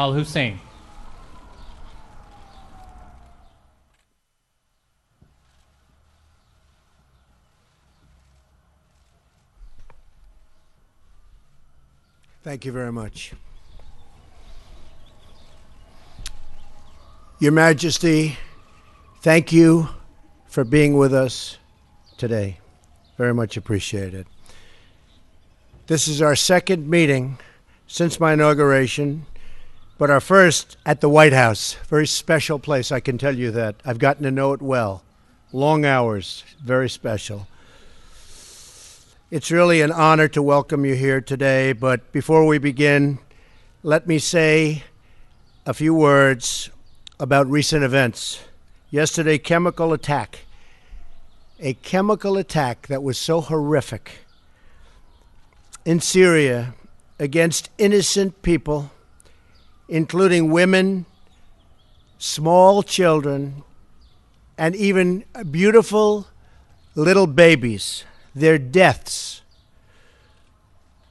al-Hussein. Thank you very much. Your Majesty, thank you for being with us today. Very much appreciated. This is our second meeting since my inauguration, but our first at the White House. Very special place, I can tell you that. I've gotten to know it well. Long hours, very special. It's really an honor to welcome you here today, but before we begin, let me say a few words about recent events. Yesterday, a chemical attack that was so horrific in Syria against innocent people, including women, small children, and even beautiful little babies. Their deaths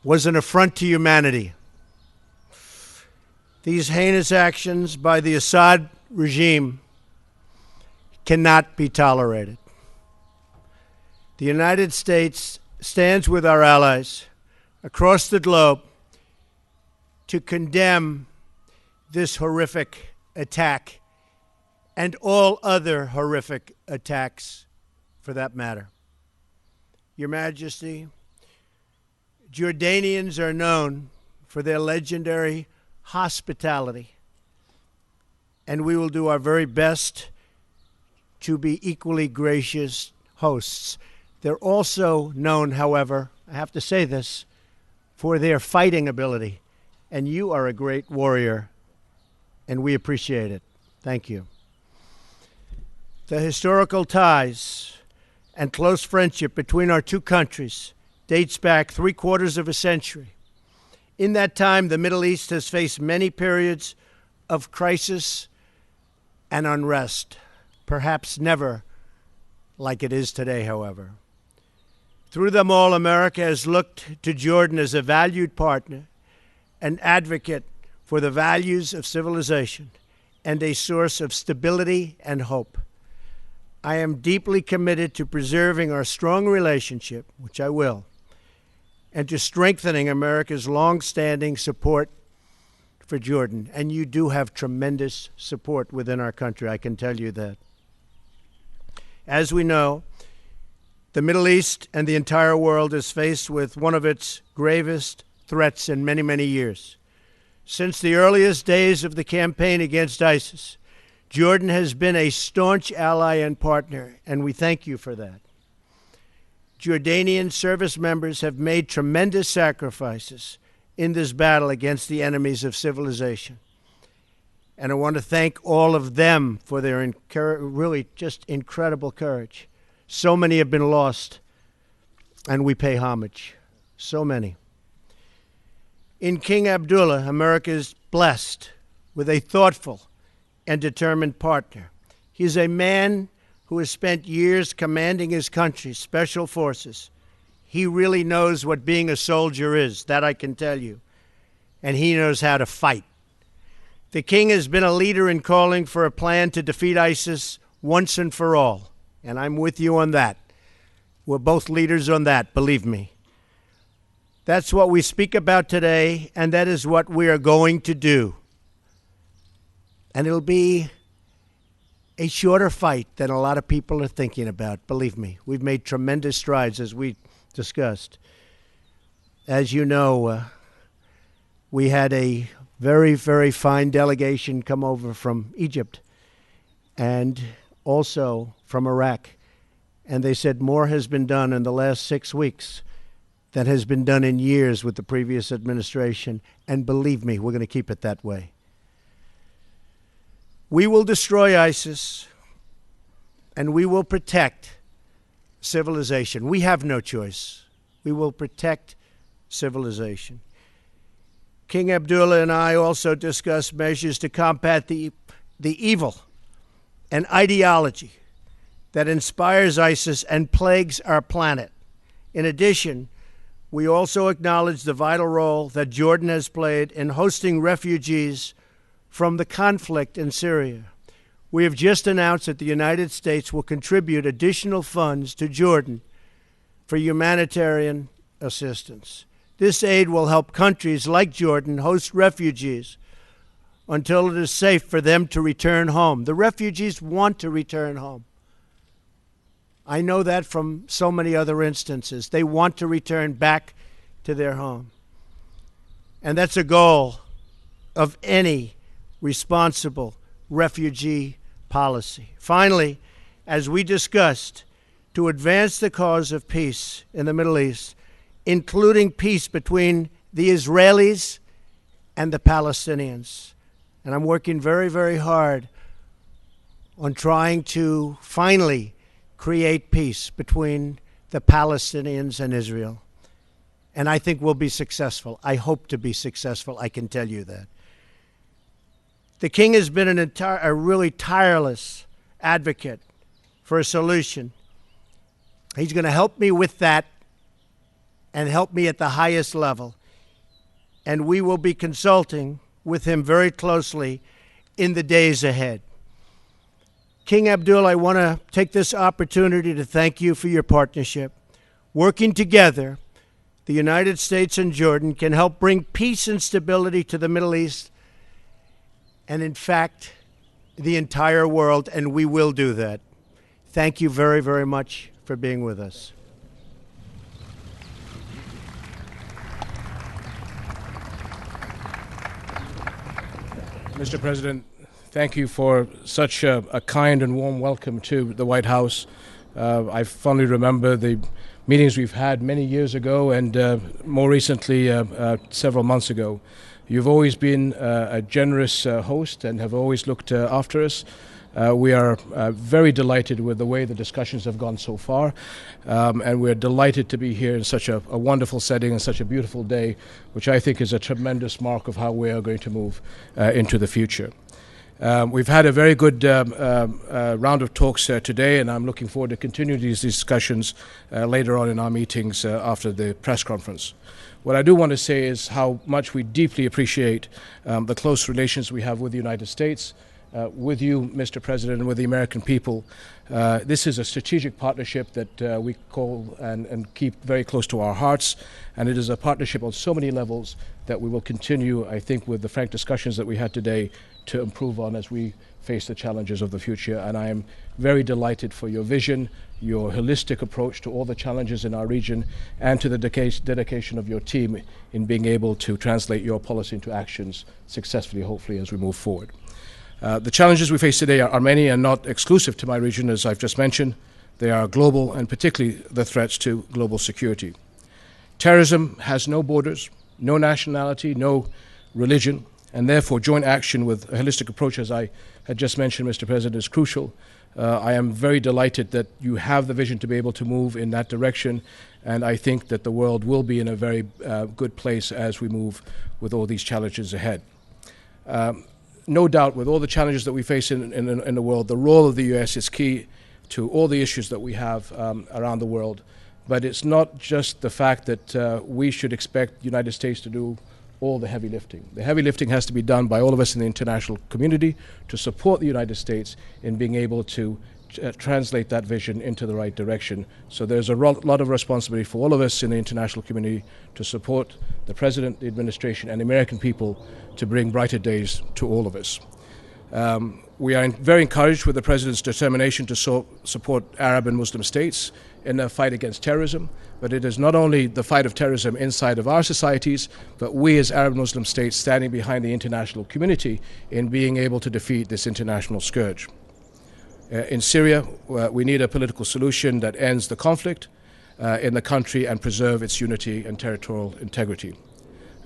was an affront to humanity. These heinous actions by the Assad regime cannot be tolerated. The United States stands with our allies across the globe to condemn this horrific attack and all other horrific attacks for that matter. Your Majesty, Jordanians are known for their legendary hospitality, and we will do our very best to be equally gracious hosts. They're also known, however, I have to say this, for their fighting ability, and you are a great warrior, and we appreciate it. Thank you. The historical ties and close friendship between our two countries dates back 3/4 of a century. In that time, the Middle East has faced many periods of crisis and unrest, perhaps never like it is today, however. Through them all, America has looked to Jordan as a valued partner, an advocate for the values of civilization, and a source of stability and hope. I am deeply committed to preserving our strong relationship, which I will, and to strengthening America's long-standing support for Jordan. And you do have tremendous support within our country, I can tell you that. As we know, the Middle East and the entire world is faced with one of its gravest threats in many, many years. Since the earliest days of the campaign against ISIS, Jordan has been a staunch ally and partner, and we thank you for that. Jordanian service members have made tremendous sacrifices in this battle against the enemies of civilization. And I want to thank all of them for their really just incredible courage. So many have been lost, and we pay homage. So many. In King Abdullah, America is blessed with a thoughtful and determined partner. He is a man who has spent years commanding his country's special forces. He really knows what being a soldier is, that I can tell you. And he knows how to fight. The king has been a leader in calling for a plan to defeat ISIS once and for all. And I'm with you on that. We're both leaders on that, believe me. That's what we speak about today, and that is what we are going to do. And it'll be a shorter fight than a lot of people are thinking about. Believe me, we've made tremendous strides, as we discussed. As you know, we had a very, very fine delegation come over from Egypt and also from Iraq. And they said more has been done in the last 6 weeks than has been done in years with the previous administration. And believe me, we're going to keep it that way. We will destroy ISIS, and we will protect civilization. We have no choice. We will protect civilization. King Abdullah and I also discussed measures to combat the evil and ideology that inspires ISIS and plagues our planet. In addition, we also acknowledge the vital role that Jordan has played in hosting refugees from the conflict in Syria. We have just announced that the United States will contribute additional funds to Jordan for humanitarian assistance. This aid will help countries like Jordan host refugees until it is safe for them to return home. The refugees want to return home. I know that from so many other instances. They want to return back to their home. And that's a goal of any responsible refugee policy. Finally, as we discussed, to advance the cause of peace in the Middle East, including peace between the Israelis and the Palestinians. And I'm working very, very hard on trying to finally create peace between the Palestinians and Israel. And I think we'll be successful. I hope to be successful, I can tell you that. The King has been a really tireless advocate for a solution. He's going to help me with that and help me at the highest level. And we will be consulting with him very closely in the days ahead. King Abdullah, I want to take this opportunity to thank you for your partnership. Working together, the United States and Jordan can help bring peace and stability to the Middle East and, in fact, the entire world, and we will do that. Thank you very, very much for being with us. Mr. President, thank you for such a kind and warm welcome to the White House. I fondly remember the meetings we've had many years ago and more recently several months ago. You've always been a generous host and have always looked after us. We are very delighted with the way the discussions have gone so far, and we're delighted to be here in such a wonderful setting and such a beautiful day, which I think is a tremendous mark of how we are going to move into the future. We've had a very good round of talks today, and I'm looking forward to continuing these discussions later on in our meetings after the press conference. What I do want to say is how much we deeply appreciate the close relations we have with the United States, with you, Mr. President, and with the American people. This is a strategic partnership that we call and keep very close to our hearts, and it is a partnership on so many levels that we will continue, I think, with the frank discussions that we had today to improve on as we face the challenges of the future. And I am very delighted for your vision, your holistic approach to all the challenges in our region, and to the dedication of your team in being able to translate your policy into actions successfully, hopefully, as we move forward. The challenges we face today are many and not exclusive to my region, as I've just mentioned. They are global, and particularly the threats to global security. Terrorism has no borders, no nationality, no religion, and therefore joint action with a holistic approach, as I had just mentioned, Mr. President, is crucial. I am very delighted that you have the vision to be able to move in that direction, and I think that the world will be in a very good place as we move with all these challenges ahead. No doubt, with all the challenges that we face in the world, the role of the U.S. is key to all the issues that we have around the world. But it's not just the fact that we should expect the United States to do all the heavy lifting. The heavy lifting has to be done by all of us in the international community to support the United States in being able to translate that vision into the right direction. So there's a lot of responsibility for all of us in the international community to support the President, the administration, and the American people to bring brighter days to all of us. We are very encouraged with the President's determination to support Arab and Muslim states in their fight against terrorism. But it is not only the fight of terrorism inside of our societies, but we as Arab Muslim states standing behind the international community in being able to defeat this international scourge. In Syria, we need a political solution that ends the conflict in the country and preserve its unity and territorial integrity.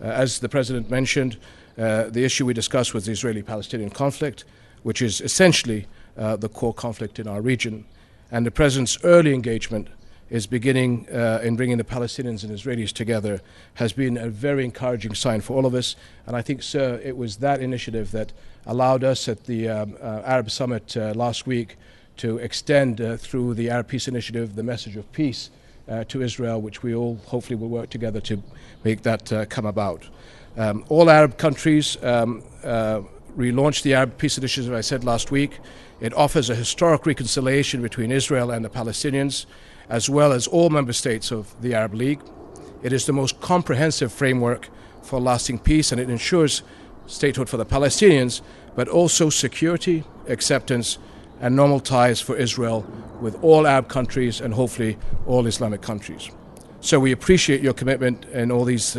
As the President mentioned, the issue we discussed was the Israeli-Palestinian conflict, which is essentially the core conflict in our region. And the President's early engagement is beginning in bringing the Palestinians and Israelis together has been a very encouraging sign for all of us. And I think, sir, it was that initiative that allowed us at the Arab Summit last week to extend through the Arab Peace Initiative the message of peace to Israel, which we all hopefully will work together to make that come about. All Arab countries relaunched the Arab Peace Initiative, as I said last week. It offers a historic reconciliation between Israel and the Palestinians, as well as all member states of the Arab League. It is the most comprehensive framework for lasting peace, and it ensures statehood for the Palestinians, but also security, acceptance, and normal ties for Israel with all Arab countries and hopefully all Islamic countries. So we appreciate your commitment in all these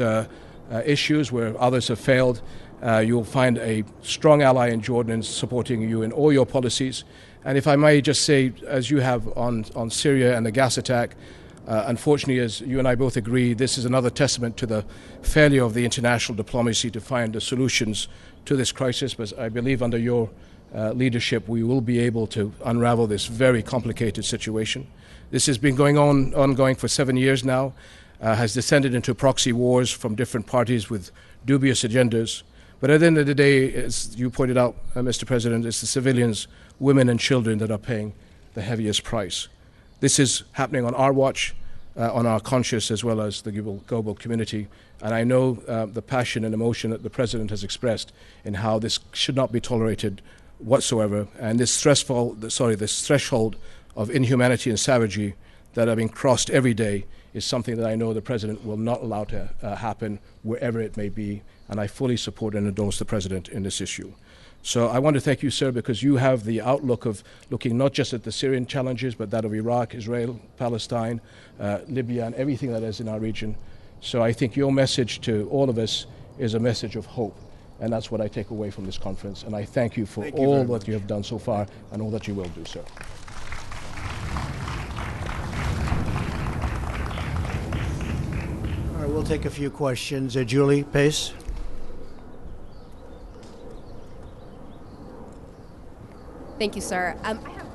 issues where others have failed. You'll find a strong ally in Jordan in supporting you in all your policies. And if I may just say, as you have on Syria and the gas attack, unfortunately, as you and I both agree, this is another testament to the failure of the international diplomacy to find the solutions to this crisis. But I believe under your leadership, we will be able to unravel this very complicated situation. This has been ongoing for 7 years now, has descended into proxy wars from different parties with dubious agendas. But at the end of the day, as you pointed out, Mr. President, it's the civilians, women and children that are paying the heaviest price. This is happening on our watch, on our conscience, as well as the global community. And I know the passion and emotion that the President has expressed in how this should not be tolerated whatsoever. And this threshold of inhumanity and savagery that are being crossed every day is something that I know the President will not allow to happen wherever it may be. And I fully support and endorse the President in this issue. So I want to thank you, sir, because you have the outlook of looking not just at the Syrian challenges, but that of Iraq, Israel, Palestine, Libya, and everything that is in our region. So I think your message to all of us is a message of hope. And that's what I take away from this conference. And I thank you for all that you have done so far and all that you will do, sir. All right, we'll take a few questions. Julie Pace. Thank you, sir. I have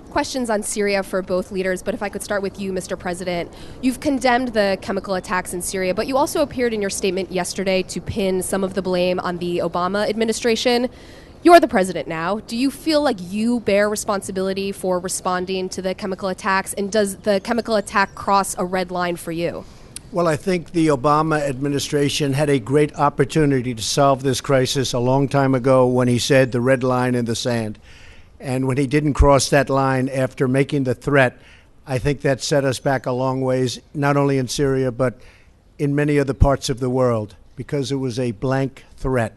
questions on Syria for both leaders, but if I could start with you, Mr. President. You've condemned the chemical attacks in Syria, but you also appeared in your statement yesterday to pin some of the blame on the Obama administration. You're the president now. Do you feel like you bear responsibility for responding to the chemical attacks, and does the chemical attack cross a red line for you? Well, I think the Obama administration had a great opportunity to solve this crisis a long time ago when he said the red line in the sand. And when he didn't cross that line after making the threat, I think that set us back a long ways, not only in Syria, but in many other parts of the world, because it was a blank threat.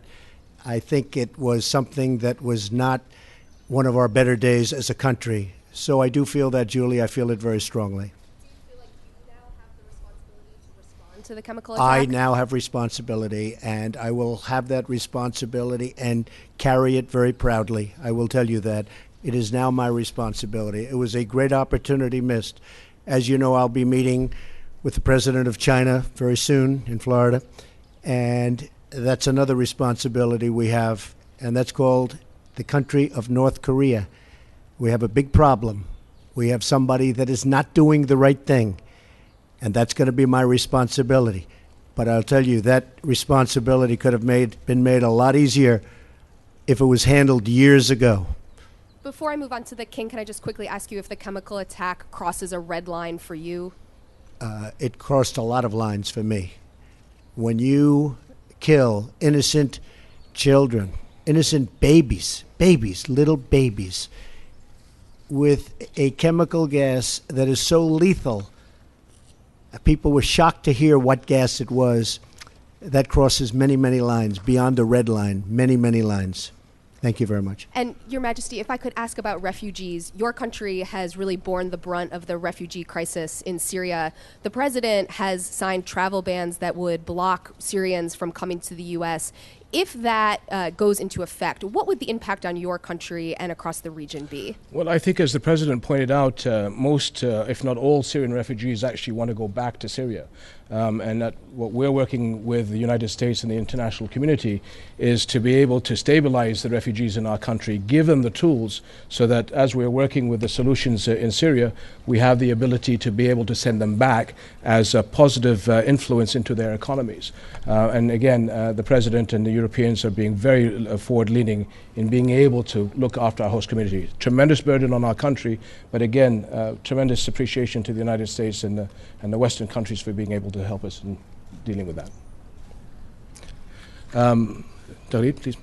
I think it was something that was not one of our better days as a country. So I do feel that, Julie. I feel it very strongly. Do you feel like you now have the responsibility to respond to the chemical attack? I now have responsibility, and I will have that responsibility and carry it very proudly. I will tell you that. It is now my responsibility. It was a great opportunity missed. As you know, I'll be meeting with the president of China very soon in Florida, and that's another responsibility we have, and that's called the country of North Korea. We have a big problem. We have somebody that is not doing the right thing, and that's going to be my responsibility. But I'll tell you, that responsibility could have been made a lot easier if it was handled years ago. Before I move on to the king, can I just quickly ask you if the chemical attack crosses a red line for you? It crossed a lot of lines for me. When you kill innocent children, innocent babies, little babies, with a chemical gas that is so lethal, people were shocked to hear what gas it was. That crosses many, many lines, beyond the red line, many, many lines. Thank you very much. And Your Majesty, if I could ask about refugees, your country has really borne the brunt of the refugee crisis in Syria. The president has signed travel bans that would block Syrians from coming to the U.S. If that goes into effect, what would the impact on your country and across the region be? Well, I think, as the President pointed out, most, if not all, Syrian refugees actually want to go back to Syria. And that what we're working with the United States and the international community is to be able to stabilize the refugees in our country, give them the tools so that as we're working with the solutions in Syria, we have the ability to be able to send them back as a positive influence into their economies. And again, the President and the Europeans are being very forward-leaning in being able to look after our host community. Tremendous burden on our country, but again, tremendous appreciation to the United States and the Western countries for being able to help us in dealing with that. Dalit, please.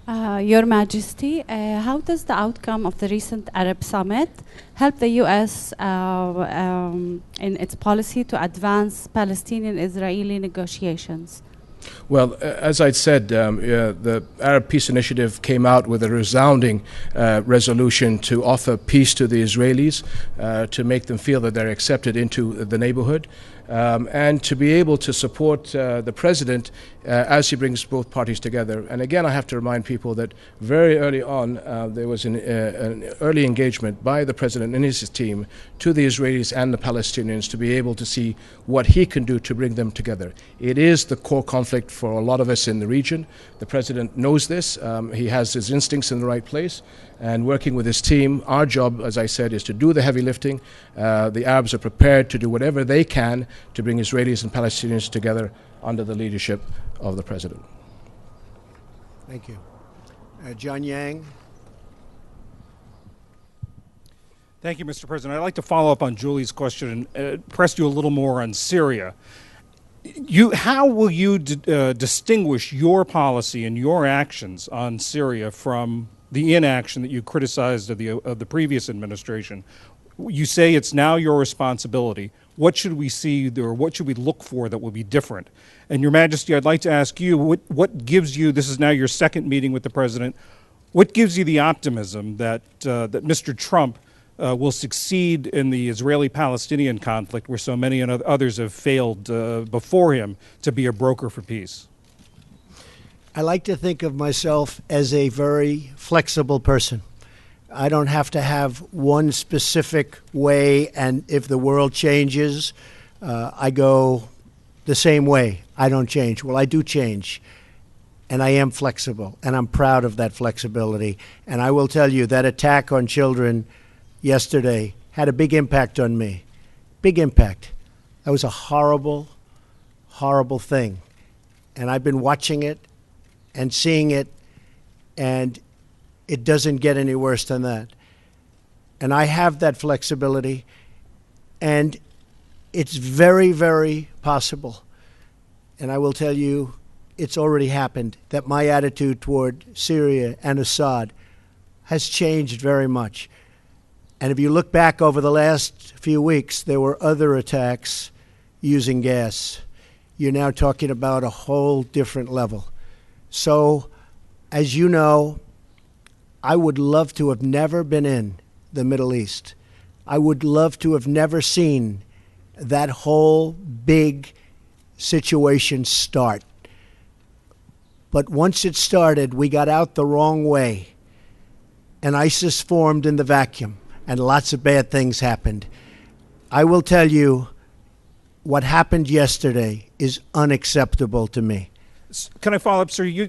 Your Majesty, how does the outcome of the recent Arab summit help the U.S. In its policy to advance Palestinian-Israeli negotiations? Well, as I said, the Arab Peace Initiative came out with a resounding resolution to offer peace to the Israelis, to make them feel that they're accepted into the neighborhood, and to be able to support the president as he brings both parties together. And again, I have to remind people that very early on, there was an early engagement by the president and his team to the Israelis and the Palestinians to be able to see what he can do to bring them together. It is the core conflict for a lot of us in the region. The president knows this. He has his instincts in the right place. And working with his team, our job, as I said, is to do the heavy lifting. The Arabs are prepared to do whatever they can to bring Israelis and Palestinians together under the leadership of the president. Thank you. John Yang. Thank you, Mr. President. I'd like to follow up on Julie's question and press you a little more on Syria. How will you distinguish your policy and your actions on Syria from the inaction that you criticized of the previous administration? You say it's now your responsibility. What should we see or what should we look for that will be different? And Your Majesty, I'd like to ask you, what gives you, this is now your second meeting with the President, what gives you the optimism that Mr. Trump will succeed in the Israeli-Palestinian conflict where so many others have failed before him to be a broker for peace? I like to think of myself as a very flexible person. I don't have to have one specific way, and if the world changes, I go the same way. I don't change. Well, I do change, and I am flexible, and I'm proud of that flexibility. And I will tell you that attack on children yesterday had a big impact on me. Big impact. That was a horrible, horrible thing. And I've been watching it and seeing it, and it doesn't get any worse than that. And I have that flexibility, and it's very, very possible, and I will tell you it's already happened, that my attitude toward Syria and Assad has changed very much. And if you look back over the last few weeks, there were other attacks using gas. You're now talking about a whole different level. So, as you know, I would love to have never been in the Middle East. I would love to have never seen that whole big situation start. But once it started, we got out the wrong way, and ISIS formed in the vacuum, and lots of bad things happened. I will tell you, what happened yesterday is unacceptable to me. Can I follow up, sir?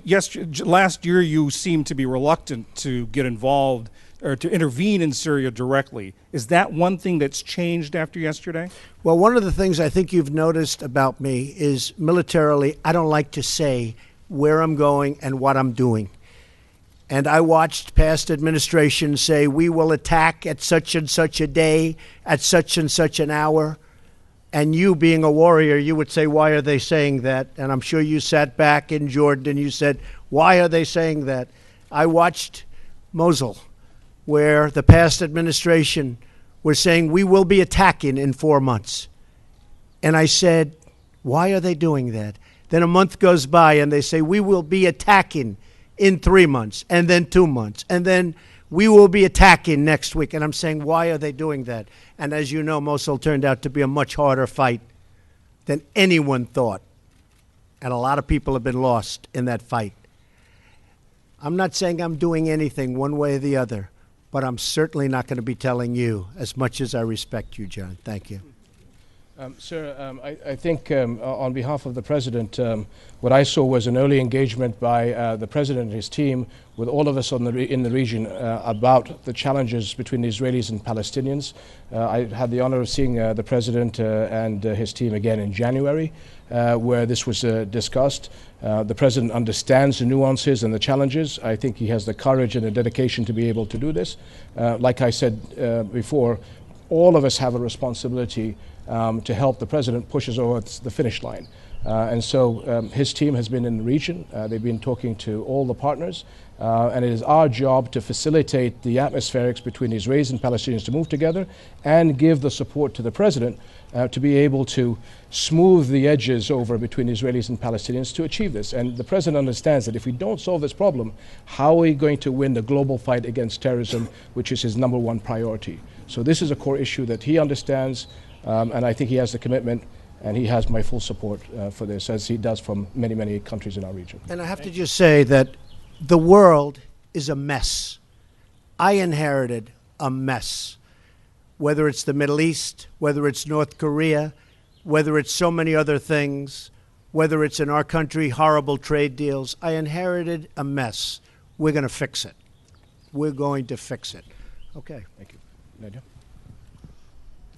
Last year you seemed to be reluctant to get involved or to intervene in Syria directly. Is that one thing that's changed after yesterday? Well, one of the things I think you've noticed about me is militarily, I don't like to say where I'm going and what I'm doing. And I watched past administrations say, we will attack at such and such a day, at such and such an hour. And you, being a warrior, you would say, why are they saying that? And I'm sure you sat back in Jordan and you said, why are they saying that? I watched Mosul, where the past administration was saying, we will be attacking in 4 months. And I said, why are they doing that? Then a month goes by and they say, we will be attacking in 3 months, and then 2 months, and then we will be attacking next week. And I'm saying, why are they doing that? And as you know, Mosul turned out to be a much harder fight than anyone thought. And a lot of people have been lost in that fight. I'm not saying I'm doing anything one way or the other, but I'm certainly not going to be telling you, as much as I respect you, John. Thank you. Sir, I think on behalf of the President, what I saw was an early engagement by the President and his team with all of us in the region about the challenges between the Israelis and Palestinians. I had the honor of seeing the President and his team again in January, where this was discussed. The President understands the nuances and the challenges. I think he has the courage and the dedication to be able to do this. Like I said before, all of us have a responsibility to help the President push us over the finish line. And so his team has been in the region. They've been talking to all the partners. And it is our job to facilitate the atmospherics between Israelis and Palestinians to move together and give the support to the president to be able to smooth the edges over between Israelis and Palestinians to achieve this. And the president understands that if we don't solve this problem, how are we going to win the global fight against terrorism, which is his #1 priority? So this is a core issue that he understands, and I think he has the commitment, and he has my full support for this, as he does from many, many countries in our region. And I have to just say that the world is a mess. I inherited a mess. Whether it's the Middle East, whether it's North Korea, whether it's so many other things, whether it's in our country, horrible trade deals, I inherited a mess. We're going to fix it. We're going to fix it. Okay. Thank you. Nadia?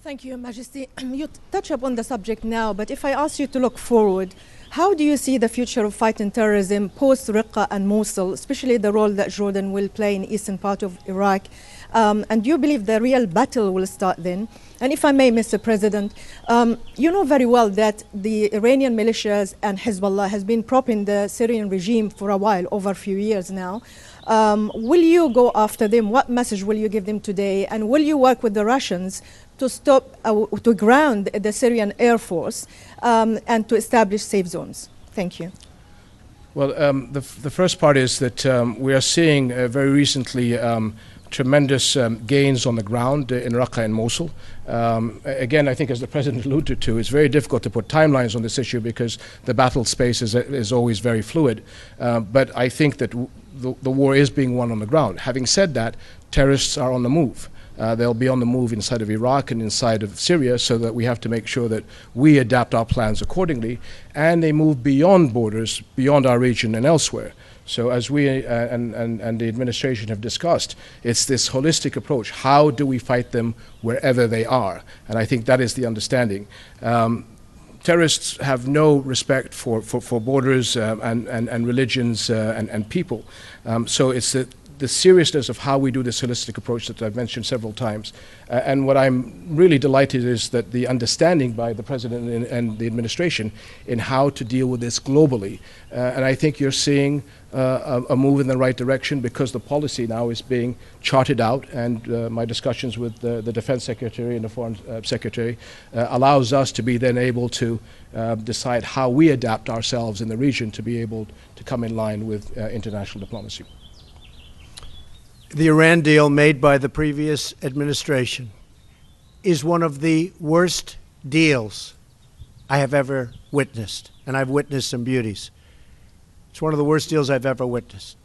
Thank you, Your Majesty. You touch upon the subject now, but if I ask you to look forward, how do you see the future of fighting terrorism post-Raqqa and Mosul, especially the role that Jordan will play in the eastern part of Iraq? And do you believe the real battle will start then? And if I may, Mr. President, you know very well that the Iranian militias and Hezbollah has been propping the Syrian regime for a while, over a few years now. Will you go after them? What message will you give them today? And will you work with the Russians to stop, to ground the Syrian Air Force and to establish safe zones? Thank you. Well, the first part is that we are seeing very recently tremendous gains on the ground in Raqqa and Mosul. Again, I think as the President alluded to, it's very difficult to put timelines on this issue because the battle space is always very fluid. But I think that the war is being won on the ground. Having said that, terrorists are on the move. They'll be on the move inside of Iraq and inside of Syria, so that we have to make sure that we adapt our plans accordingly, and they move beyond borders, beyond our region and elsewhere. So as we and the administration have discussed, it's this holistic approach. How do we fight them wherever they are? And I think that is the understanding. Terrorists have no respect for borders and religions and people. So it's the seriousness of how we do this holistic approach that I've mentioned several times. And what I'm really delighted is that the understanding by the President and the administration in how to deal with this globally. And I think you're seeing a move in the right direction because the policy now is being charted out, and my discussions with the Defense Secretary and the Foreign Secretary allows us to be then able to decide how we adapt ourselves in the region to be able to come in line with international diplomacy. The Iran deal made by the previous administration is one of the worst deals I have ever witnessed, and I've witnessed some beauties. It's one of the worst deals I've ever witnessed.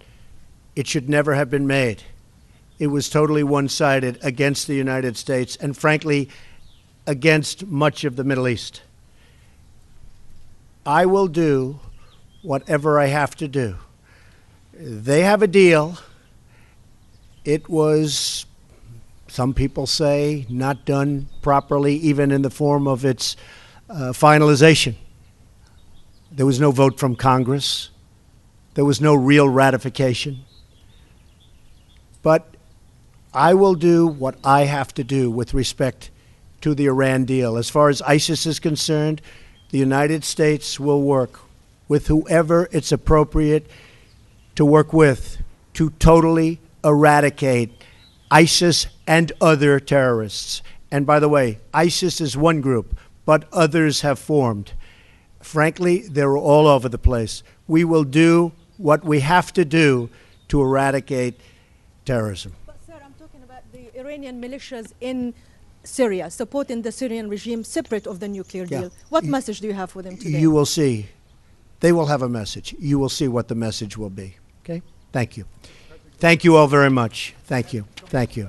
It should never have been made. It was totally one-sided against the United States and, frankly, against much of the Middle East. I will do whatever I have to do. They have a deal. It was, some people say, not done properly, even in the form of its finalization. There was no vote from Congress. There was no real ratification. But I will do what I have to do with respect to the Iran deal. As far as ISIS is concerned, the United States will work with whoever it's appropriate to work with to totally eradicate ISIS and other terrorists. And by the way, ISIS is one group, but others have formed. Frankly, they're all over the place. We will do what we have to do to eradicate terrorism. But, sir, I'm talking about the Iranian militias in Syria, supporting the Syrian regime separate of the nuclear deal. What message do you have for them today? You will see. They will have a message. You will see what the message will be. Okay? Thank you. Thank you all very much. Thank you. Thank you.